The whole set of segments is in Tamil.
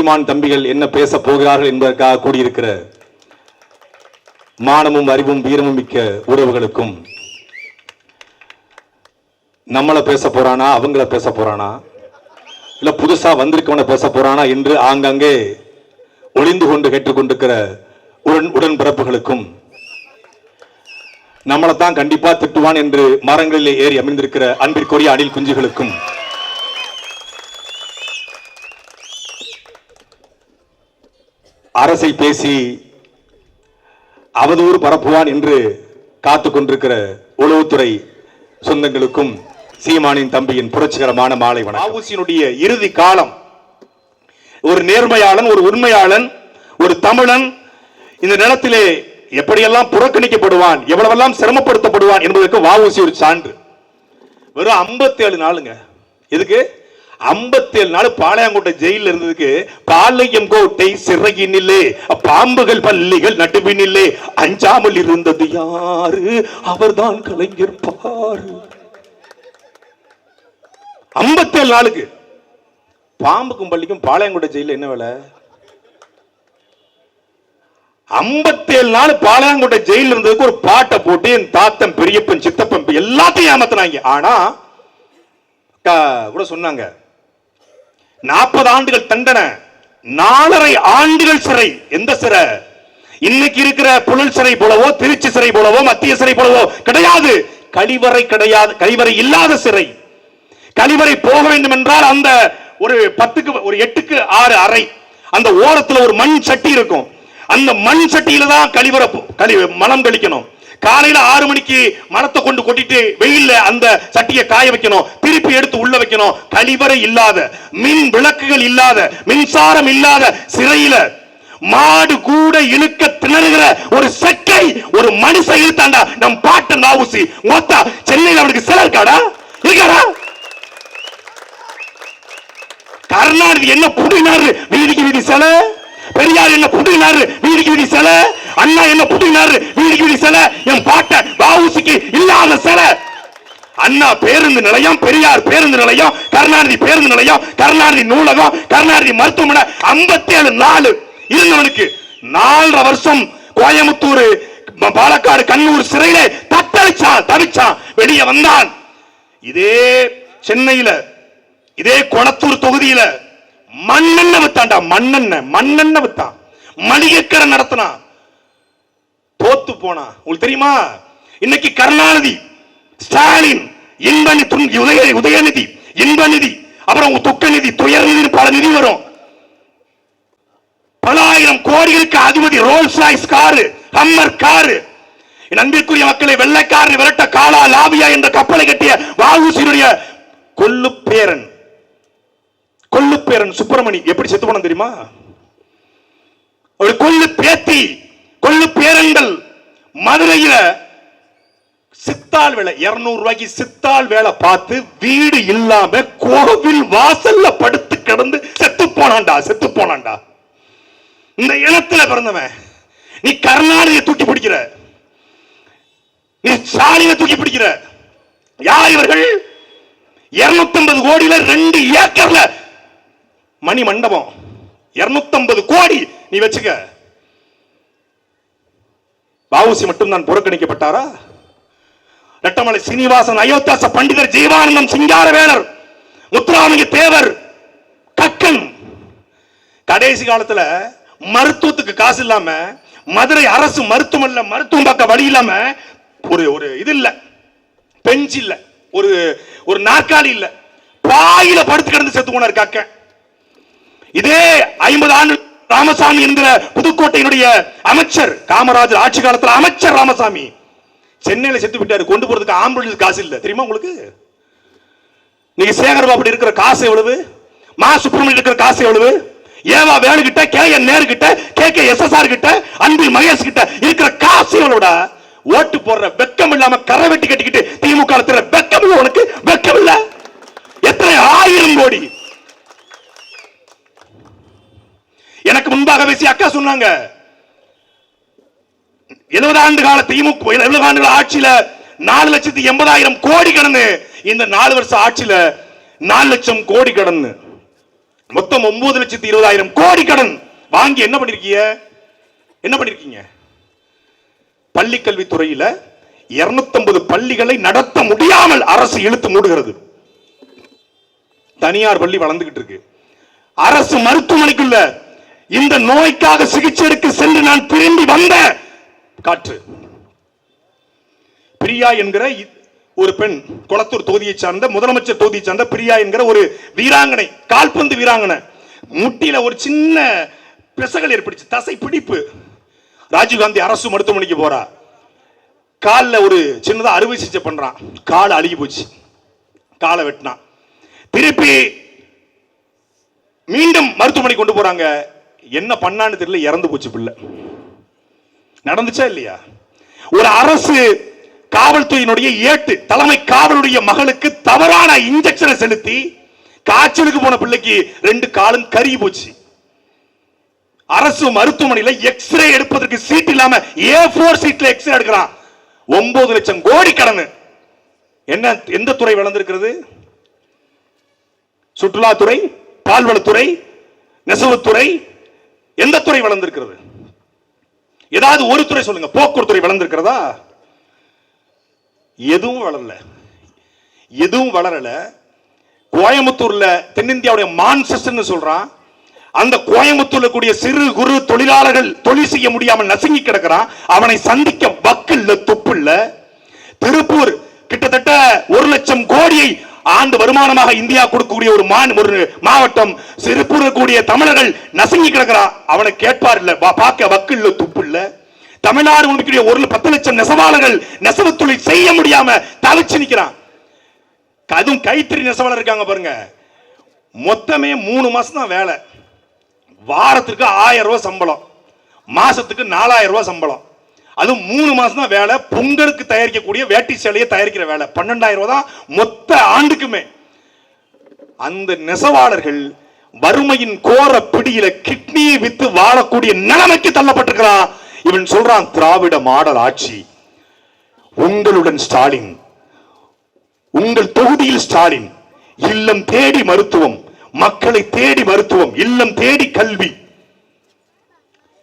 சீமான் தம்பிகள் என்ன பேச போகிறார்கள் என்பதற்காக கூடியிருக்கிற மானமும் அறிவும் வீரமும் மிக்க உறவுகளுக்கும், நம்மள பேச போறானா அவங்கள பேச போறானா இல்ல புதுசா வந்திருக்கவன பேச போறானா என்று ஆங்காங்கே ஒளிந்து கொண்டு கேட்டுக்கொண்டிருக்கிற உடன்பிறப்புகளுக்கும், நம்மளைத்தான் கண்டிப்பா திட்டுவான் என்று மரங்களிலே ஏறி அமைந்திருக்கிற அன்பிற்குரிய அணில் குஞ்சுகளுக்கும், அரசை பேசி அவதூறு பரப்புவான் என்று காத்துக் கொண்டிருக்கிற உளவுத்துறை சொந்தங்களுக்கும் சீமானின் தம்பியின் புரட்சிகரமான மாலை வணக்கம். வஉசியினுடைய இறுதி காலம், ஒரு நேர்மையாளன், ஒரு உண்மையாளன், ஒரு தமிழன் இந்த நிலத்திலே எப்படியெல்லாம் புறக்கணிக்கப்படுவான், எவ்வளவெல்லாம் சிரமப்படுத்தப்படுவான் என்பதற்கு வஉசி ஒரு சான்று. வெறும் 57 நாளுங்க. எதுக்கு 57 நாள் பாளையங்கோட்டை ஜெயில இருந்ததுக்கு? பாளையங்கோட்டை சிறையினிலே பாம்புகள் பள்ளிகள் நடுவினிலே அஞ்சாமல் இருந்தது யாரு? அவர்தான் கலைஞர் பாரு. 57 நாளுக்கு பாம்புக்கும் பள்ளிக்கும் பாளையங்கோட்டை ஜெயில என்ன வேலை? 57 நாள் பாளையங்கோட்டை ஜெயில இருந்ததுக்கு ஒரு பாட்டை போட்டு என் தாத்தன் பெரியப்பன் சித்தப்பன் எல்லாத்தையும் ஏமாத்தினாங்க. ஆனா கூட சொன்னாங்க 40 ஆண்டுகள் தண்டனை, 4.5 ஆண்டுகள் சிறை. எந்த சிறை? இன்னைக்கு இருக்கிற புழல் சிறை போலவோ, திருச்சி சிறை போலவோ, மத்திய சிறை போலவோ கிடையாது. கழிவறை கிடையாது, கழிவறை இல்லாத சிறை. கழிவறை போக வேண்டும் என்றால் அந்த ஒரு 10க்கு ஒரு 8க்கு 6 அறை, அந்த ஓரத்தில் ஒரு மண் சட்டி இருக்கும். அந்த மண் சட்டியில தான் மலம் கழிக்கணும். காலையில 6 மணிக்கு மரத்தை கொண்டு கொட்டிட்டு வெயில்ல அந்த சட்டியை காய வைக்கணும், திருப்பி எடுத்து உள்ள வைக்கணும். கழிவறை இல்லாத, மின் விளக்குகள் இல்லாத, மின்சாரம் இல்லாத சிறையில மாடு கூட இழுக்க திணறுகிற ஒரு செக்கை ஒரு மனுஷன் இழுத்தாண்டா நம் பாட்டன் வஉசி. மொத்தா சென்னையில் அவனுக்கு சிலை இருக்காடா? இருக்காடா? கருணாநிதி என்ன புடினாரு? வீதிக்கு வீதி சிலை. பெரியார் என்ன புடினாரு? வீதிக்கு வீதி சிலை. அண்ணா என்ன புடினாரு? வீதிக்கு வீதி சிலை. என் பாட்ட வஉசிக்கு இல்லாத சிலை. அண்ணா பேருந்து நிலையம், பெரியார் பேருந்து நிலையம், கருணாநிதி பேருந்து நிலையம், கருணாநிதி நூலகம், கருணாநிதி மருத்துவமனை 57 நாள் இருந்தவனுக்கு 4.5 வருஷம் கோயம்புத்தூர், பாலக்காடு, கண்ணூர் சிறையிலே தத்தளிச்சான், தவிச்சான். வெளியே வந்தான். இதே சென்னையில, இதே கொளத்தூர் தொகுதியில மண்ணெண்ண வித்தான்டா. மண்ணெண்ண வித்தான். மளிகைக்கடை நடத்தினான். தோத்து போனா. உங்களுக்கு தெரியுமா? இன்னைக்கு கருணாநிதி, ஸ்டாலின், உதயநிதி, இன்பநிதி, அப்புறம் துக்கநிதி, துயர்நிதி, பல நிதி வரும். பல ஆயிரம் கோடிகளுக்கு அதிபதி. Rolls Royce car, Hummer car. அன்பிற்குரிய மக்களை, வெள்ளைக்காரன் விரட்ட காலா லாபியா என்ற கப்பலை கட்டிய வஉசியினுடைய கொள்ளுப்பேரன் சுப்பிரமணி எப்படி செத்து போன தெரியுமா? கொள்ளு பேத்தி, கொள்ளு பேரன்கள் மதுரையில சித்தாள் வேலை 200 ரூபாய்க்கு சித்தாள் வேலை பார்த்து வீடு இல்லாம கோவில் வாசல்ல படுத்து கிடந்து செத்து போனான்டா. இந்த இனத்துல பிறந்தவன். நீ கருணாநிதியை தூக்கி பிடிக்கிற, நீ ஸ்டாலினை தூக்கி பிடிக்கிற. யார் இவர்கள்? 250 கோடியில 2 ஏக்கர்ல மணி மண்டபம். 250 கோடி நீ வச்சுக்க. வஉசி மட்டும் தான் புறக்கணிக்கப்பட்டாரா? ரெட்டமலை சீனிவாசன், அயோத்தியாச பண்டிதர், ஜீவானந்தம், சிங்காரவேலர், முத்துராமலிங்க தேவர், கக்கன். கடைசி காலத்துல மருத்துவத்துக்கு காசு இல்லாம, மதுரை அரசு மருத்துவமனையில மருத்துவம் பார்க்க வழி இல்லாம, ஒரு இது இல்ல, பெஞ்ச் இல்ல, ஒரு நாற்காலி இல்ல, பாயில படுத்து கிடந்து செத்து போனார் கக்கன். இதே 50 ஆண்டு ராமசாமி என்கிற புதுக்கோட்டையினுடைய அமைச்சர், காமராஜர் ஆட்சி காலத்தில் அமைச்சர் ராமசாமி சென்னையில செத்து விட்டாரு. கொண்டு போறதுக்கு ஆம்புலன்ஸ் காசு இல்ல. தெரியுமா உங்களுக்கு? நீங்க சேகர்பாபு இருக்கிற காசு எவ்வளவு? மா சுப்பிரமணியன் இருக்கிற காசு எவ்வளவு? ஏவா வேணு கிட்ட, KN நேரு கிட்ட, KK SSR கிட்ட, அன்பில் மகேஷ் கிட்ட இருக்கிற காசு எவ்வளவுடா? ஓட்டு போடுற வெக்கம் இல்லாம கரை வெட்டி கட்டிக்கிட்டு திமுக வெக்கம் இல்ல உனக்கு? வெக்கம் இல்ல? எத்தனை 1000 கோடி. எனக்கு முன்பாக பேசி அக்கா சொன்னாங்க, 70 ஆண்டு கால திமுக 70 ஆண்டு ஆட்சியில 4,80,000 கோடி கடந்து, இந்த 4 வருஷ ஆட்சியில 4 லட்சம் கோடி கடந்து மொத்தம் 9,20,000 கோடி கடன் வாங்கி என்ன பண்ணிருக்கீங்க? பள்ளி கல்வித்துறையில 250 பள்ளிகளை நடத்த முடியாமல் அரசு இழுத்து மூடுகிறது. தனியார் பள்ளி வளர்ந்துகிட்டு இருக்கு. அரசு மருத்துவமனைக்குள்ள இந்த நோய்க்காக சிகிச்சை எடுக்க சென்று நான் திரும்பி வந்த காற்று. பிரியா என்கிற ஒரு பெண், கொளத்தூர் தொகுதியை சார்ந்த, முதலமைச்சர் தொகுதியை சார்ந்த பிரியா என்கிற ஒரு வீராங்கனை, கால்பந்து வீராங்கனை, முட்டியில ஒரு சின்ன பிசகல் ஏற்படுச்சு, தசை பிடிப்பு. ராஜீவ்காந்தி அரசு மருத்துவமனைக்கு போறா, காலில் ஒரு சின்னதா அறுவை சிகிச்சை பண்றான், கால் அழுகி போச்சு, காலை வெட்டினான். திருப்பி மீண்டும் மருத்துவமனை கொண்டு போறாங்க, என்ன பண்ணான்னு தெரியல, இறந்து போச்சு பிள்ளை. நடந்துச்சா இல்லையா? ஒரு அரசு காவல்துறையினுடைய ஏட்டு தலைமை காவலுடைய மகளுக்கு தவறான இன்ஜெக்ஷனை செலுத்தி காய்ச்சலுக்கு போன பிள்ளைக்கு 2 காலும் கருகி போச்சு. அரசு மருத்துவமனையில் எக்ஸ்ரே எடுப்பதற்கு சீட் இல்லாம A4 சீட்ல எக்ஸ்ரே எடுக்கிறான். 9 லட்சம் கோடி கடன். என்ன, எந்த துறை வளர்ந்திருக்கிறது? சுற்றுலாத்துறை, பால்வளத்துறை, நெசவுத்துறை, எந்த துறை வளர்ந்திருக்கிறது? ஏதாவது ஒரு துறை சொல்லுங்க. போக்குவரத்து துறை வளர்ந்திருக்கிறதா? எதுவும் வளரல. கோயம்புத்தூர்ல தென்னிந்தியாவுடைய மான்செஸ்டர்னு சொல்றான். அந்த கோயம்புத்தூர்ல கூடிய சிறு குறு தொழிலாளர்கள் தொழில் செய்ய முடியாமல் நசுங்கி கிடக்கிறான். அவனை சந்திக்க வக்கில்ல, துப்புல்ல. திருப்பூர் கிட்டத்தட்ட 1 லட்சம் கோடியை ஆண்டு வருமானமாக இந்தியா கொடுக்கக்கூடிய ஒரு மாவட்டம். திருப்பூர் கூடிய தமிழர்கள் நசுங்கி கிடக்கிறான். அவனை கேட்பார் இல்ல, பார்க்க வக்கில்ல, துப்புல்ல. தமிழ்நாடு 10 லட்சம் நெசவாளர்கள் நெசவு தொழில் செய்ய முடியாம தவிச்சு நிக்கிறான். அதுவும் கைத்தறி நெசவாளர் இருக்காங்க பாருங்க, மொத்தமே 3 மாசம் தான் வேலை. வாரத்துக்கு 1000 ரூபாய் சம்பளம், மாசத்துக்கு 4000 ரூபாய் சம்பளம். அதுவும் 3 மாசம் தான் வேலை. பொங்கலுக்கு தயாரிக்கக்கூடிய வேட்டி சேலையை தயாரிக்கிற வேலை 12,000 ரூபாய் தான் மொத்த ஆண்டுக்குமே. அந்த நெசவாளர்கள் வறுமையின் கோர பிடியில கிட்னியை வித்து வாழக்கூடிய நிலைமைக்கு தள்ளப்பட்டிருக்கிறான். இவன் சொல்றான், திராவிட மாடல் ஆட்சி, உங்களுடன் ஸ்டாலின், உங்கள் தொகுதியில் ஸ்டாலின், இல்லம் தேடி மருத்துவம், மக்களை தேடி மருத்துவம், இல்லம் தேடி கல்வி.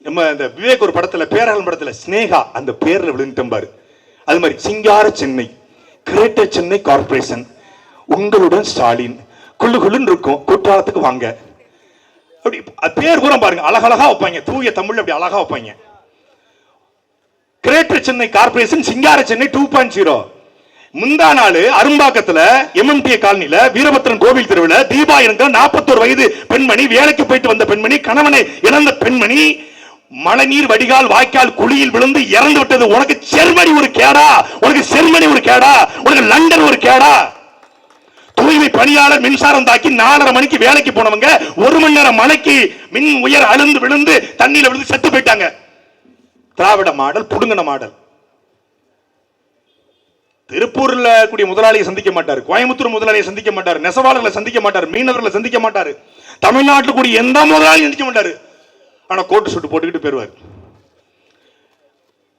நம்ம இந்த விவேக் ஒரு படத்துல, பேரகல் படத்துல ஸ்னேகா அந்த பேர்ல விழுந்துட்டோம் பாரு. அது மாதிரி சிங்கார சென்னை, கிரேட்டர் சென்னை கார்பரேஷன், உங்களுடன் ஸ்டாலின், குள்ளுன்னு இருக்கும், குற்றாலத்துக்கு வாங்க. அப்படி பேர் கூட பாருங்க, அழகழகா வைப்பாங்க, தூய தமிழ் அப்படி அழகா வைப்பாங்க. கிரேட்டர் சென்னை கார்பரேஷன், சிங்கார சென்னை 2.0. முந்தா நாள் அரும்பாக்கத்துல MMTA காலனில வீரபத்ரன் கோவில் தெருவில் தீபா என்கிற 41 வயது பெண்மணி, வேலைக்கு போயிட்டு வந்த பெண்மணி, கணவனை இழந்த பெண்மணி, மழைநீர் வடிகால் வாய்க்கால் குழியில் விழுந்து இறந்து விட்டது. உனக்கு ஜெர்மனி ஒரு கேடா, உனக்கு ஜெர்மனி ஒரு கேடா, உனக்கு லண்டன் ஒரு கேடா. தூய்மை பணியாளர் மின்சாரம் தாக்கி 4:30 மணிக்கு வேலைக்கு போனவங்க 1 மணி நேரம் மழைக்கு மின் உயர் அழுந்து விழுந்து தண்ணியில விழுந்து செத்து போயிட்டாங்க. திராவிட மாடல், புடுங்கன மாடல். திருப்பூர்ல கூடிய முதலாளியை சந்திக்க மாட்டாரு, கோயம்புத்தூர் முதலாளியை சந்திக்க மாட்டாரு, நெசவாளர்களை சந்திக்க மாட்டாரு, மீனவர்களை சந்திக்க மாட்டாரு, தமிழ்நாட்டில் கூடிய எந்த முதலாளியும் சந்திக்க மாட்டாரு. ஆனா கோட்டு சுட்டு போட்டுக்கிட்டு போயிருவாரு.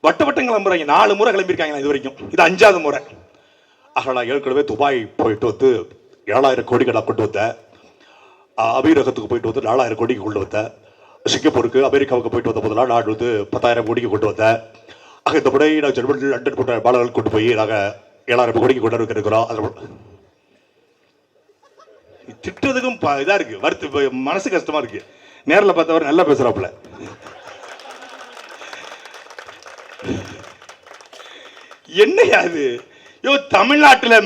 வட்டம் கிளம்புறாங்க. 4 முறை கிளம்பியிருக்காங்க இது வரைக்கும், இது 5வது முறை. அகலா ஏற்கனவே துபாய் போயிட்டு வந்து 7,000 கோடி கடை கொண்டு வந்த, அபீரகத்துக்கு போயிட்டு வந்து 4,000 கோடிக்கு கொண்டு வந்த, சிங்கப்பூருக்கு அமெரிக்காவுக்கு போயிட்டு வந்த போதெல்லாம் நான் வந்து 10,000 கோடிக்கு கொண்டு வந்தேன். ஆக இந்த முறை நாங்கள் ஜெர்மனி லண்டன் போன்ற பாலர்கள் கொண்டு போய் நாங்கள் 7,000 கோடிக்கு கொண்டு இருக்கிறோம். திட்டத்துக்கும் இதா இருக்கு, வருத்து, மனசு கஷ்டமா இருக்கு. நேரில் பார்த்தவர் நல்லா பேசுறாப்புல. என்னையா அது? தமிழ்நாட்டில்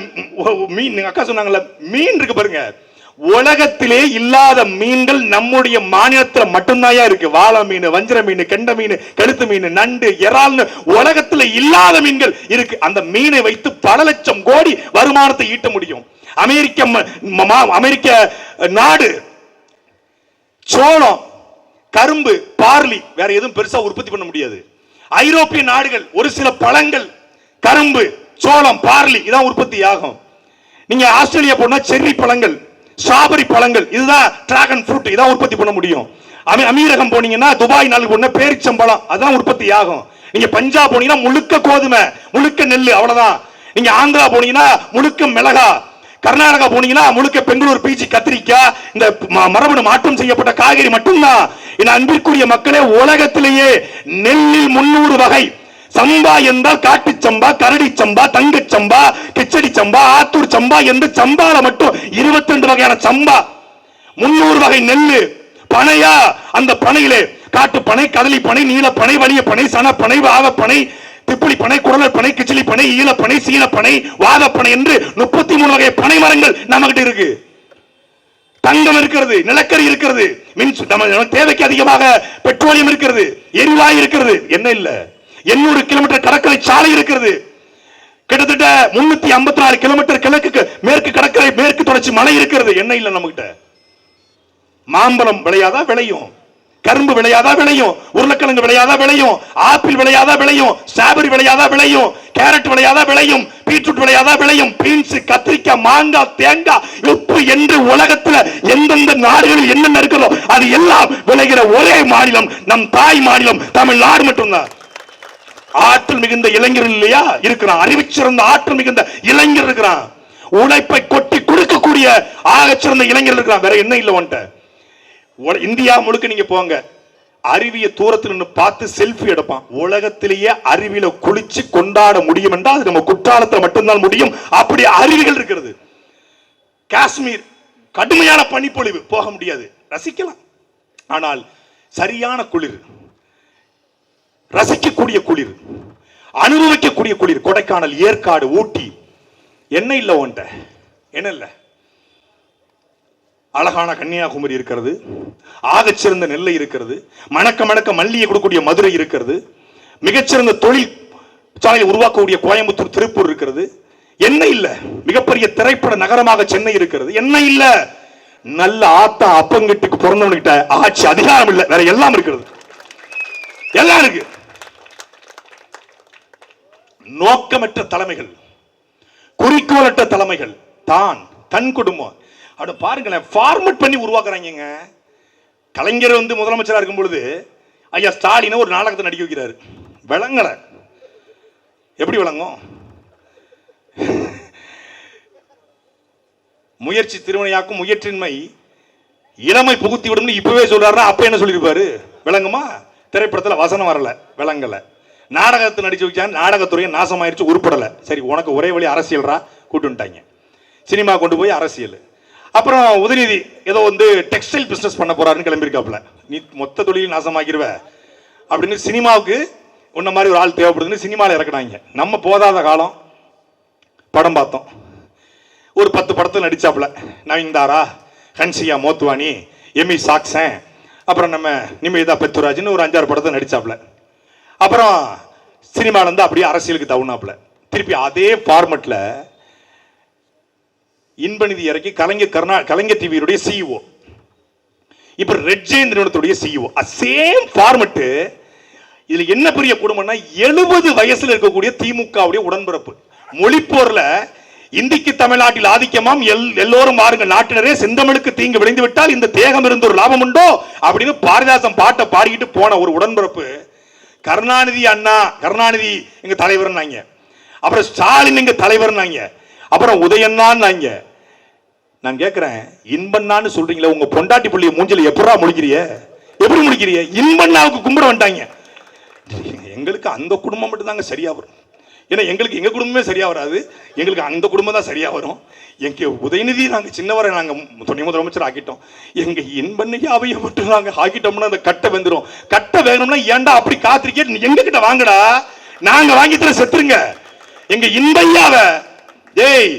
மீன், அக்கா சொன்னாங்கல்ல, மீன் இருக்கு பாருங்க, உலகத்திலே இல்லாத மீன்கள் நம்முடைய மாநிலத்தில் மட்டும்தான் இருக்கு. வாழை மீன், வஞ்சர மீன், கெண்ட மீன், கழுத்து மீன், நண்டு, இறால்னு உலகத்தில் இல்லாத மீன்கள் இருக்கு. அந்த மீனை வைத்து பல லட்சம் கோடி வருமானத்தை ஈட்ட முடியும். அமெரிக்க நாடு சோளம், கரும்பு, பார்லி, வேற எதுவும் பெருசா உற்பத்தி பண்ண முடியாது. ஐரோப்பிய நாடுகள் ஒரு சில பழங்கள், கரும்பு, சோளம், பார்லி இதான் உற்பத்தி ஆகும். நீங்க ஆஸ்திரேலியா போனா செர்ரி பழங்கள், ஸ்ட்ராபெரி பழங்கள், இதுதான் டிராகன் ஃப்ரூட், இதான் உற்பத்தி பண்ண முடியும். அமீரகம் போனீங்கன்னா, துபாய் நாள் போனா பேரிச்சம்பழம், அதான் உற்பத்தி ஆகும். நீங்க பஞ்சாப் போனீங்கன்னா முழுக்க கோதுமை, முழுக்க நெல், அவ்வளவுதான். நீங்க ஆந்திரா போனீங்கன்னா முழுக்க மிளகா, கர்நாடகா போனீங்கன்னா முழுக்க பெங்களூர் பீச்சி கத்திரிக்காய் இந்த மரபணு மாற்றம் செய்யப்பட்ட காய்கறி மட்டும்தான். என் அன்பிற்குரிய மக்களே, உலகத்திலேயே நெல்லில் 300 வகை. சம்பா என்றால் காட்டு சம்பா, கரடி சம்பா, தங்க சம்பா, கிச்சடி சம்பா, ஆத்தூர் சம்பா என்று சம்பால மட்டும் 22 வகையான சம்பா. 300 வகை நெல்லு. பனையா, அந்த பனையிலே காட்டு பனை, கதலி பனை, நீல பனை, வலிய பனை, சன பனை, வாக பனை, திப்புளி பனை, குடலர் பனை, கிச்சிலி பனை, ஈல பனை, சீன பனை, வாகப்பனை என்று 33 வகை பனை மரங்கள் நம்ம கிட்ட இருக்கு. தங்கம் இருக்கிறது, நிலக்கரி இருக்கிறது, தேவைக்கு அதிகமாக பெட்ரோலியம் இருக்கிறது, எரிவாயு இருக்கிறது. என்ன இல்ல, 800 கிலோமீட்டர் கடற்கரை சாலை இருக்கிறது. கிட்டத்தட்ட 354 கிலோமீட்டர் கிழக்கு மேற்கு கடற்கரை மேற்கு தொடர்ச்சி மலை இருக்கிறது. என்ன இல்ல நம்ம கிட்ட? மாம்பழம் விளையாதா? விளையும். கரும்பு விளையாதா? விளையும். உருளைக்கிழங்கு விளையாதா? விளையும். ஆப்பிள் விளையாதா? விளையும். ஸ்ட்ராபெரி விளையாதா? விளையும். கேரட் விளையாதா? விளையும். பீட்ரூட் விளையாதா? விளையும். பீன்ஸ், கத்திரிக்காய், மாங்காய், தேங்காய், உப்பு என்று உலகத்தில் எந்தெந்த நாடுகளில் என்னென்ன இருக்கிறதோ அது எல்லாம் விளைகிற ஒரே மாநிலம் நம் தாய் மாநிலம் தமிழ்நாடு மட்டும்தான். ஆற்றல் மிகுந்த இளைஞர்கள் இல்லையா இருக்கிறான்? அறிவிச்சிருந்த ஆற்றல் மிகுந்த இளைஞர் இருக்கிறான். உழைப்பை கொட்டி கொடுக்கக்கூடிய ஆகச்சிறந்த இளைஞர் இருக்கிறான். வேற என்ன இல்லை உன்ட்ட? இந்தியா முழுக்க நீங்க போங்க, அருவிய தூரத்தில் நின்று பார்த்து செல்ஃபி எடுப்பான். உலகத்திலேயே அருவியில குளிச்சு கொண்டாட முடியும் என்றால் அது நம்ம குற்றாலத்தில் மட்டும்தான் முடியும். அப்படி அருவிகள் இருக்கிறது. காஷ்மீர் கடுமையான பனிப்பொழிவு, போக முடியாது, ரசிக்கலாம். ஆனால் சரியான குளிர், ரசிக்கக்கூடிய குளிர், அனுபவிக்கக்கூடிய குளிர் கொடைக்கானல், ஏற்காடு, ஊட்டி. என்ன இல்லை உன்ட்ட? என்ன இல்லை? அழகான கன்னியாகுமரி இருக்கிறது, ஆகச்சிறந்த நெல்லை இருக்கிறது, மணக்க மணக்க மல்லியை கொடுக்கக்கூடிய மதுரை இருக்கிறது, மிகச்சிறந்த தொழில் சாலையை உருவாக்கக்கூடிய கோயம்புத்தூர், திருப்பூர் இருக்கிறது. என்ன இல்ல? மிகப்பெரிய திரைப்பட நகரமாக சென்னை இருக்கிறது. என்ன இல்ல? நல்ல ஆத்தா அப்பங்கிட்டுக்கு பிறந்தவன்கிட்ட ஆட்சி அதிகாரம் இல்லை, வேற எல்லாம் இருக்கிறது. எல்லாம் இருக்கு. நோக்கமற்ற தலைமைகள், குறிக்கோளற்ற தலைமைகள், தான் தன் குடும்பம் அப்படி பாருங்களேன், ஃபார்மட் பண்ணி உருவாக்குறாங்க. கலைஞர் முதலமைச்சராக இருக்கும் பொழுது ஐயா ஸ்டாலின் ஒரு நாடகத்தை நடிக்க வைக்கிறாரு. விளங்கல. எப்படி விளங்கும்? முயற்சி திருவினையாக்கும், முயற்சின்மை இளமை புகுத்தி விடும் இப்பவே சொல்றாருன்னா அப்ப என்ன சொல்லிருப்பாரு? விளங்குமா? திரைப்படத்தில் வசனம் வரல, விளங்கல. நாடகத்தை நடிச்சு வச்சா நாடகத்துறையை நாசமாயிருச்சு, உருப்படல. சரி, உனக்கு ஒரே வழி அரசியல்ரா, கூட்டுட்டாங்க. சினிமா கொண்டு போய் அரசியல். அப்புறம் உதயநிதி ஏதோ டெக்ஸ்டைல் பிசினஸ் பண்ண போறாருன்னு கிளம்பியிருக்காப்ல. நீ மொத்த தொழில் நாசமாக்கிடுவ அப்படின்னு சினிமாவுக்கு உன்ன மாதிரி ஒரு ஆள் தேவைப்படுதுன்னு சினிமாவில் இறக்குனாங்க. நம்ம போதாத காலம் படம் பார்த்தோம். ஒரு 10 படத்தில் நடிச்சாப்புல. நவீன்தாரா, ஹன்சியா மோத்வானி, எமி சாக்சன், அப்புறம் நம்ம நிமிதா பெத்துராஜ்னு ஒரு 5-6 படத்தை நடிச்சாப்புல. அப்புறம் சினிமாவில் அப்படியே அரசியலுக்கு தவுனாப்புல. திருப்பி அதே ஃபார்மெட்ல இன்பநிதி இறக்கி கலைஞர் டிவியுடைய சிஇஓ, இப்ப ரெட் ஜெயின் நிறுவனத்துடைய சிஇஓ. Same format. இதுல என்ன பெரிய குடும்பம்னா 70 வயசுல இருக்கக்கூடிய திமுகவுடைய உடன்பிறப்பு. மொழிப்போர்ல இந்திக்கு தமிழ்நாட்டில் ஆதிக்கமாம், எல்லோரும் வாருங்கள் நாட்டினரே, செந்தமிழுக்கு தீங்கு விளைந்து விட்டால் இந்த தேகம் இருந்து ஒரு லாபம் உண்டோ அப்படின்னு பாரதிதாசன் பாட்டை பாடிக்கிட்டு போன ஒரு உடன்பிறப்பு. கருணாநிதி அண்ணா, கருணாநிதி எங்க தலைவர், அப்புறம் ஸ்டாலின் எங்க தலைவர், அப்புறம் உதயண்ணான்னு. நான் கேட்கிறேன், இன்பண்ணான்னு சொல்றீங்களா? உங்க பொண்டாட்டி புள்ளிய மூஞ்சில எப்படா முடிக்கிறிய? எப்படி முடிக்கிறிய? இன்பண்ணாவுக்கு கும்பிட வந்துட்டாங்க. எங்களுக்கு அந்த குடும்பம் மட்டும் தாங்க சரியா வரும். ஏன்னா எங்களுக்கு எங்க குடும்பமே சரியா வராது, எங்களுக்கு அந்த குடும்பம் தான் சரியா வரும். எங்க உதயநிதி நாங்க சின்னவரை நாங்க துணை முதலமைச்சர் ஆக்கிட்டோம். எங்க இன்பண்ணைக்கு அவைய மட்டும் நாங்க ஆக்கிட்டோம்னா அந்த கட்டை வெந்துரும். கட்டை வேணும்னா ஏன்டா அப்படி காத்திருக்கே? எங்க கிட்ட வாங்கடா, நாங்க வாங்கி தர செத்துருங்க. எங்க இன்பையாவ ஏய்,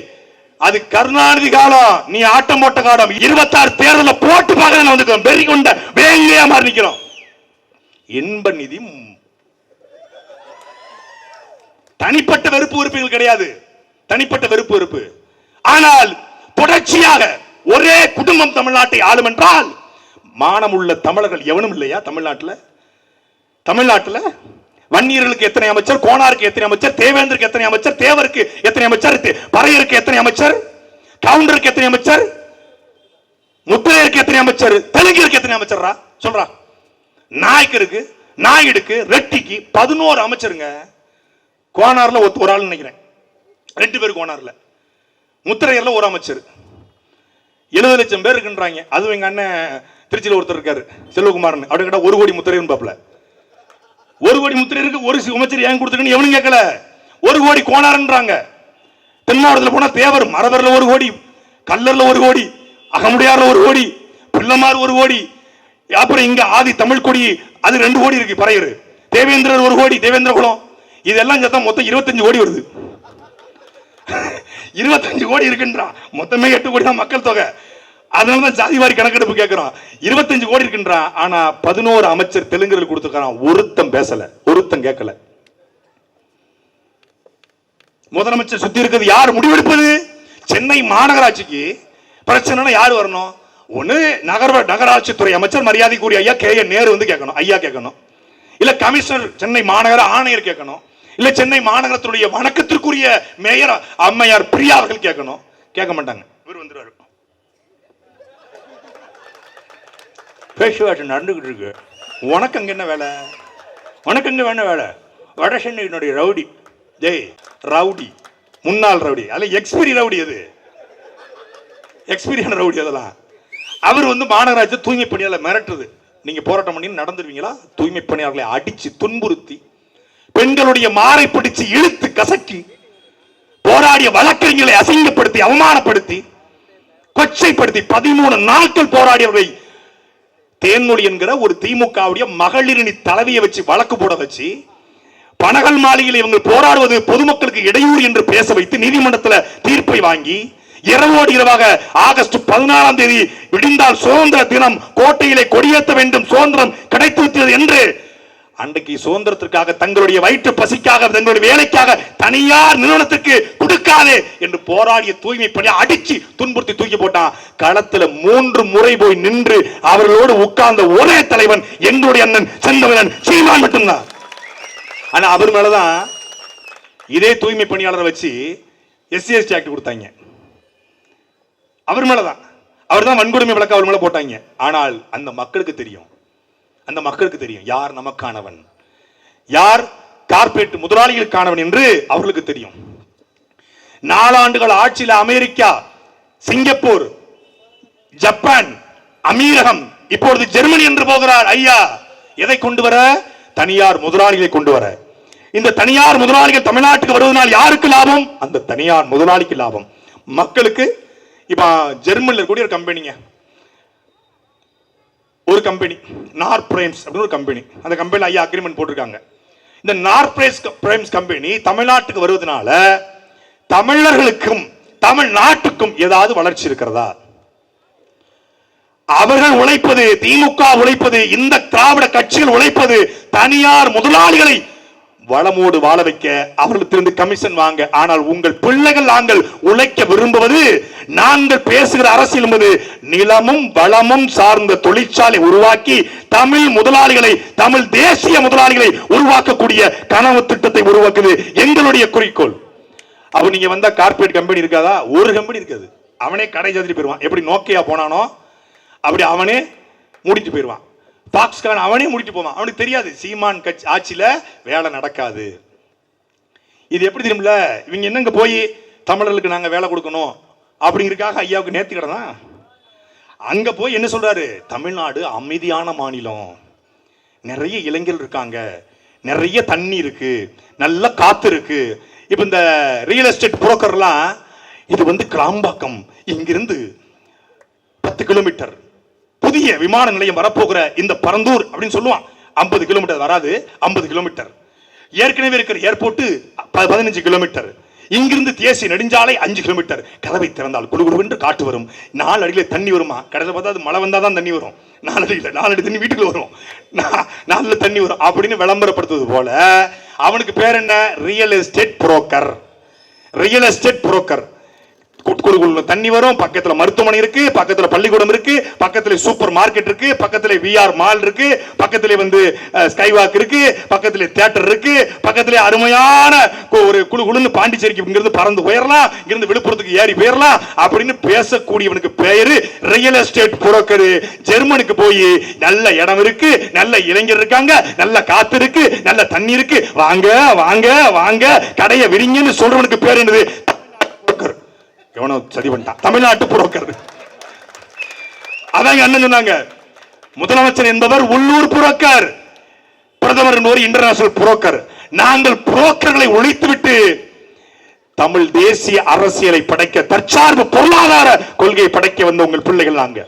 அது கருணாநிதி காலம், நீ ஆட்டம் போட்ட காலம். 26 தேர்தல போட்டு பார்க்க வந்துக்கிறோம். வெறி கொண்ட வேங்கையா மாறி நிக்கிறோம். இன்ப நிதி தனிப்பட்ட வெறுப்பு வெறுப்புகள் கிடையாது, தனிப்பட்ட வெறுப்பு வெறுப்பு. ஆனால் தொடர்ச்சியாக ஒரே குடும்பம் தமிழ்நாட்டை ஆளும் என்றால் மானம் உள்ள தமிழர்கள் எவனும் இல்லையா தமிழ்நாட்டில்? தமிழ்நாட்டில் வன்னியர்களுக்கு எத்தனை அமைச்சர், கோனாருக்கு எத்தனை அமைச்சர், தேவேந்தருக்கு எத்தனை அமைச்சர், தேவருக்கு எத்தனை அமைச்சர், பறையருக்கு எத்தனை அமைச்சர், கவுண்டருக்கு எத்தனை அமைச்சர், முத்திரையருக்கு எத்தனை அமைச்சர், தெலுங்கிற்கு எத்தனை அமைச்சர் சொல்றா? நாயக்கருக்கு, நாயுடுக்கு, ரெட்டிக்கு 11 அமைச்சருங்க. கோனார்ல ஒரு ஆள் நினைக்கிறேன், 2 பேர் கோனார்ல. முத்திரையர்ல ஒரு அமைச்சர் 70 லட்சம் பேர் இருக்குன்றாங்க. அதுவும் எங்க அண்ணன் திருச்சியில் ஒருத்தர் இருக்காரு செல்வகுமார்னு, அப்படி கேட்டா 1 கோடி முத்திரைன்னு பாப்பல. 1 கோடி முத்திரை இருக்கு, ஒரு அமைச்சர் ஏன் கொடுத்துருக்குன்னு எவனும் கேட்கல. 1 கோடி கோணாருன்றாங்க. தென் மாவட்டத்தில் போனா தேவர் மரபர்ல 1 கோடி, கல்லர்ல 1 கோடி, அகமுடையார்ல 1 கோடி, பிள்ளமார் 1 கோடி, அப்புறம் இங்க ஆதி தமிழ் கொடி அது 2 கோடி இருக்கு. பறையர் தேவேந்திரர் 1 கோடி, தேவேந்திர குலம், இதெல்லாம் சேர்த்தா மொத்தம் 25 கோடி வருது. 25 கோடி இருக்குன்றான். மொத்தமே 8 கோடி தான் மக்கள் தொகை. அதனாலதான் ஜாதிவாரி கணக்கெடுப்பு கேட்கிறோம். 25 கோடி இருக்குன்றான். ஆனா 11 அமைச்சர் தெலுங்குகள் கொடுத்துருக்கான். ஒருத்தம் பேசல, ஒருத்தம் கேட்கல. முதலமைச்சர் சுத்தி இருக்கிறது யார் முடிவெடுப்பது? சென்னை மாநகராட்சிக்கு பிரச்சனை யார் வரணும்? ஒண்ணு நகராட்சித்துறை அமைச்சர் மரியாதைக்குரிய ஐயா KN நேரு வந்து கேட்கணும், ஐயா கேட்கணும். இல்ல கமிஷனர் சென்னை மாநகர ஆணையர் கேட்கணும். இல்ல சென்னை மாநகரத்துடைய வணக்கத்திற்குரிய மேயர் அம்மையார் பிரியா அவர்கள் கேட்கணும். கேட்க மாட்டாங்க. இவர் வந்துருவாரு. பேச்சுவார்த்தை நடந்துகிட்டு இருக்கு. உனக்கு அங்க என்ன வேலை? உனக்கு அங்க வேணா வேலை? வட சென்னையினுடைய ரவுடி, ஜெய் ரவுடி, முன்னாள் ரவுடி, அல்ல எக்ஸ்பீரி ரவுடி, அது எக்ஸ்பீரியன் ரவுடி. அதெல்லாம் அவர் வந்து மாநகராட்சி தூய்மை பணியாளர் மிரட்டுறது. நீங்க போராட்டம் பண்ணி நடந்துருவீங்களா? தூய்மை பணியாளர்களை அடிச்சு துன்புறுத்தி பெண்களுடைய மாறை பிடிச்சு இழுத்து கசக்கி போராடிய வழக்கறிஞர்களை அசிங்கப்படுத்தி அவமானப்படுத்தி கொச்சைப்படுத்தி 13 நாட்கள் போராடியவர்களை தேன்மொழி என்கிற ஒரு திமுகவுடைய மகளிரணி தலைவியை வச்சு வழக்கு போட வச்சு பனகல் மாளிகையில் இவங்க போராடுவது பொதுமக்களுக்கு இடையூறு என்று பேச வைத்து நீதிமன்றத்தில் தீர்ப்பை வாங்கி இரவோடு இரவாக ஆகஸ்ட் 14ஆம் தேதி விடிந்தால் சுதந்திர தினம், கோட்டையிலே கொடியேற்ற வேண்டும், சுதந்திரம் கிடைத்துவிட்டது என்று அன்றைக்கு சுதந்திரத்திற்காக தங்களுடைய வயிற்று பசிக்காக தங்களுடைய வேலைக்காக தனியார் நிறுவனத்திற்கு கொடுக்காதே என்று போராடிய தூய்மை பணி அடிச்சு துன்புறுத்தி தூக்கி போட்டான். களத்தில் 3 முறை போய் நின்று அவர்களோடு உட்கார்ந்த ஒரே தலைவன் எங்களுடைய அண்ணன் செந்தமிழன் சீமான் மட்டும்தான். ஆனா அவர் மேலதான் இதே தூய்மை பணியாளரை வச்சு SC/ST ஆக்ட் கொடுத்தாங்க. அவர் மேலதான், அவர் தான் வன்கொடுமை வழக்கு அவர் மேல போட்டாங்க. ஆனால் அந்த மக்களுக்கு தெரியும், அந்த மக்களுக்கு தெரியும் யார் நமக்கானவன், யார் கார்ப்பரேட் முதலாளிகளுக்கானவன் என்று அவர்களுக்கு தெரியும். 4 ஆண்டுகள் ஆட்சியில் அமெரிக்கா, சிங்கப்பூர், ஜப்பான், அமீரகம், இப்பொழுது ஜெர்மனி என்று போகிறார் ஐயா. எதை கொண்டு வர? தனியார் முதலாளிகளை கொண்டு வர. இந்த தனியார் முதலாளிகள் தமிழ்நாட்டுக்கு வருவதனால் யாருக்கு லாபம்? அந்த தனியார் முதலாளிக்கு லாபம். மக்களுக்கு இப்ப ஜெர்மனில கூடிய ஒரு கம்பெனிங்க, ஒரு கம்பெனி நார்த் பிரைம்ஸ் அப்படின்னு ஒரு கம்பெனி, அந்த கம்பெனில ஐயா அக்ரிமெண்ட் போட்டிருக்காங்க. இந்த நார்த் பிரைம்ஸ் கம்பெனி தமிழ்நாட்டுக்கு வருவதனால தமிழர்களுக்கும் தமிழ்நாட்டுக்கும் ஏதாவது வளர்ச்சி இருக்கிறதா? அவர்கள் உழைப்பது, திமுக உழைப்பது, இந்த திராவிட கட்சிகள் உழைப்பது தனியார் முதலாளிகளை வளமோடு வாழ வைக்க, அவர்களுக்கு கமிஷன் வாங்க. ஆனால் உங்கள் பிள்ளைகள் நாங்கள் உழைக்க விரும்புவது, நாங்கள் பேசுகிற அரசியல் என்பது நிலமும் வளமும் சார்ந்த தொழிற்சாலை உருவாக்கி தமிழ் முதலாளிகளை, தமிழ் தேசிய முதலாளிகளை உருவாக்கக்கூடிய கனவு திட்டத்தை உருவாக்குது எங்களுடைய குறிக்கோள். அவ நீங்க வந்தா கார்ப்பரேட் கம்பெனி இருக்காதா? ஒரு கம்பெனி இருக்காது. அவனே கடை சாத்திட்டு போயிருவான். எப்படி நோக்கியா போனானோ அப்படி அவனே மூடிட்டு போயிருவான். பாக்ஸ்கான் அவனே முடிட்டு போவான். அவனுக்கு தெரியாது சீமான் கட்சி ஆட்சியில வேலை நடக்காது. இது எப்படி தெரியுமில்ல? இவங்க என்னங்க போய் தமிழர்களுக்கு நாங்க வேலை கொடுக்கணும் அப்படிங்கிறதுக்காக ஐயாவுக்கு நேர்த்தி கிடதான். அங்க போய் என்ன சொல்றாரு? தமிழ்நாடு அமைதியான மாநிலம், நிறைய இளைஞர்கள் இருக்காங்க, நிறைய தண்ணி இருக்கு, நல்ல காத்து இருக்கு. இப்ப இந்த ரியல் எஸ்டேட் புரோக்கர்லாம் இது வந்து கிளாம்பாக்கம், இங்கிருந்து 10 கிலோமீட்டர் புதிய விமான நிலையம் வரப்போகிற இந்த பரந்தூர் அப்படின்னு சொல்லுவான். 50 கிலோமீட்டர் வராது, 50 கிலோமீட்டர். ஏற்கனவே இருக்கிற ஏர்போர்ட் 15 கிலோமீட்டர். இங்கிருந்து தேசிய நெடுஞ்சாலை 5 கிலோமீட்டர். கதவை திறந்தால் குழுகுழுவென்று காட்டு வரும். 4 அடியில தண்ணி வருமா? கடைசியில் பார்த்தா அது மழை வந்தாதான் தண்ணி வரும். 4 அடி தண்ணி வீட்டுக்குள்ள வரும், 4 தண்ணி வரும் அப்படின்னு விளம்பரப்படுத்துவது போல அவனுக்கு பேர் என்ன? Real estate broker. Real estate broker. தண்ணி வரும், பக்கத்துல மருத்துவமனை இருக்கு, பக்கத்துல பள்ளிக்கூடம் இருக்கு, பக்கத்துல சூப்பர் மார்க்கெட் இருக்கு, பக்கத்துல VR மால் இருக்கு, பக்கத்துல வந்து ஸ்கை வாக் இருக்கு, பக்கத்துல தியேட்டர் இருக்கு, பக்கத்துல அருமையான ஒரு குழுன்னு பாண்டிச்சேரிக்கு இங்கிருந்து பறந்து போயிடலாம், இங்கிருந்து விழுப்புரத்துக்கு ஏறி போயிடலாம் அப்படின்னு பேசக்கூடியவனுக்கு பெயரு ரியல் எஸ்டேட் புரோக்கர். ஜெர்மனுக்கு போய் நல்ல இடம் இருக்கு, நல்ல இளைஞர் இருக்காங்க, நல்ல காத்து இருக்கு, நல்ல தண்ணி இருக்கு, வாங்க வாங்க வாங்க கடையை விரிங்கன்னு சொல்றவனுக்கு பேர் என்னது? எவனோ சதி பண்ணிட்டான், தமிழ்நாட்டு புரோக்கர். அதான் அண்ணன் சொன்னாங்க, முதலமைச்சர் என்பவர் உள்ளூர் புரோக்கர், பிரதமர் என்பவர் இன்டர்நேஷனல் புரோக்கர். நாங்கள் புரோக்கர்களை ஒழித்துவிட்டு தமிழ் தேசிய அரசியலை படைக்க, தற்சார்பு பொருளாதார கொள்கையை படைக்க வந்த உங்கள் பிள்ளைகள் நாங்க.